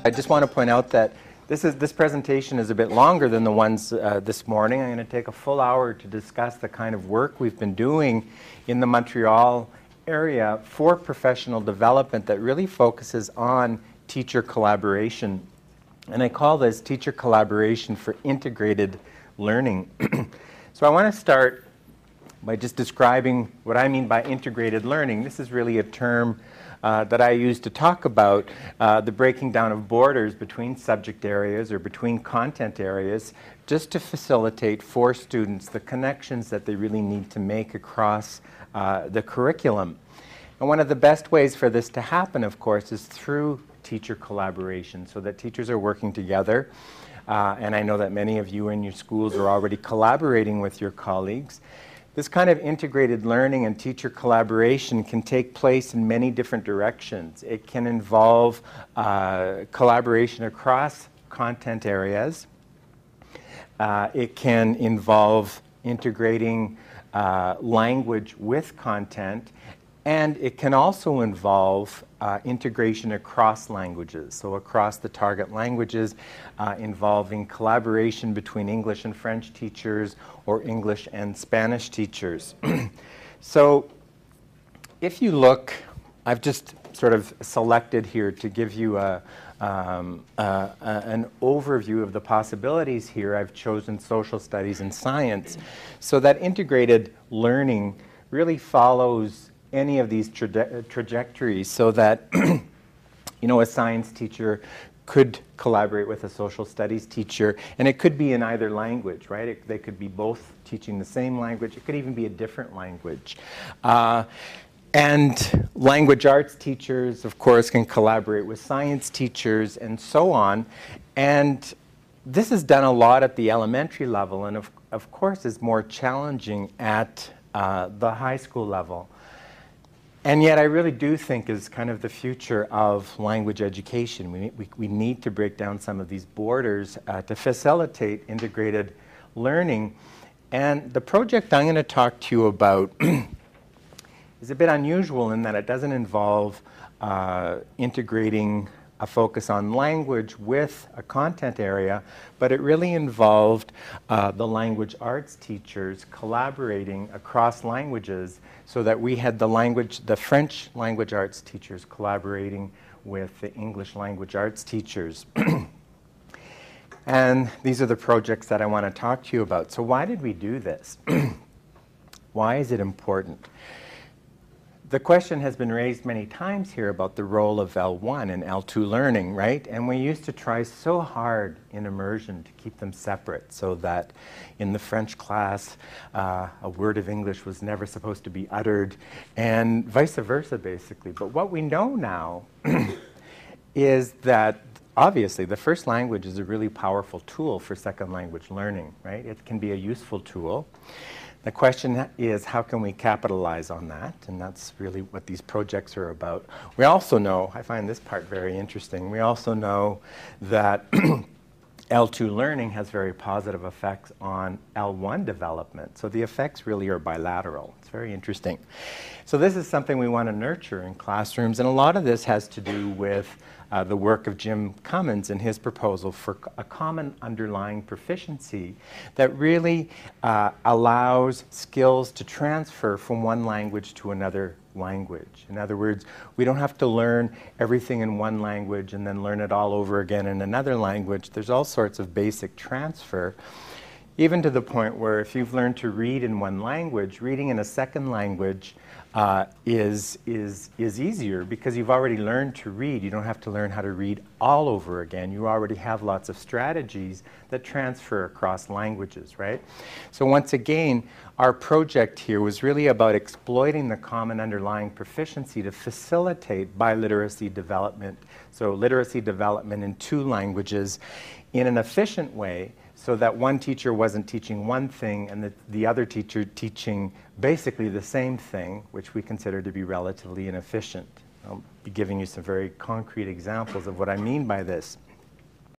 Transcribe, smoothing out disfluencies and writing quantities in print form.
I just want to point out that this presentation is a bit longer than the ones this morning. I'm going to take a full hour to discuss the kind of work we've been doing in the Montreal area for professional development that really focuses on teacher collaboration. And I call this teacher collaboration for integrated learning. So I want to start by just describing what I mean by integrated learning. This is really a term that I use to talk about the breaking down of borders between subject areas or between content areas, just to facilitate for students the connections that they really need to make across the curriculum. And one of the best ways for this to happen, of course, is through teacher collaboration, so that teachers are working together. And I know that many of you in your schools are already collaborating with your colleagues. This kind of integrated learning and teacher collaboration can take place in many different directions. It can involve collaboration across content areas. It can involve integrating language with content. And it can also involve integration across languages, so across the target languages, involving collaboration between English and French teachers or English and Spanish teachers. So if you look, I've just sort of selected here to give you an overview of the possibilities here. I've chosen social studies and science, so that integrated learning really follows any of these trajectories, so that a science teacher could collaborate with a social studies teacher, and it could be in either language, right? They could be both teaching the same language. It could even be a different language. And language arts teachers, of course, can collaborate with science teachers and so on. And this is done a lot at the elementary level, and of course is more challenging at the high school level. And yet I really do think is kind of the future of language education. We need to break down some of these borders to facilitate integrated learning. And the project I'm going to talk to you about is a bit unusual in that it doesn't involve integrating a focus on language with a content area, but it really involved the language arts teachers collaborating across languages, so that we had the French language arts teachers collaborating with the English language arts teachers. And these are the projects that I want to talk to you about. So why did we do this? Why is it important? The question has been raised many times here about the role of L1 and L2 learning, right? And we used to try so hard in immersion to keep them separate, so that in the French class, a word of English was never supposed to be uttered, and vice versa, basically. But what we know now is that obviously the first language is a really powerful tool for second language learning, right? It can be a useful tool. The question is, how can we capitalize on that? And that's really what these projects are about. We also know, I find this part very interesting, we also know that L2 learning has very positive effects on L1 development. So the effects really are bilateral. It's very interesting. So this is something we want to nurture in classrooms, and a lot of this has to do with the work of Jim Cummins and his proposal for a common underlying proficiency that really allows skills to transfer from one language to another language. In other words, we don't have to learn everything in one language and then learn it all over again in another language. There's all sorts of basic transfer, even to the point where if you've learned to read in one language, reading in a second language is easier, because you've already learned to read. You don't have to learn how to read all over again. You already have lots of strategies that transfer across languages, right? So once again, our project here was really about exploiting the common underlying proficiency to facilitate biliteracy development, so literacy development in two languages in an efficient way, so that one teacher wasn't teaching one thing and the other teacher teaching basically the same thing, which we consider to be relatively inefficient. I'll be giving you some very concrete examples of what I mean by this.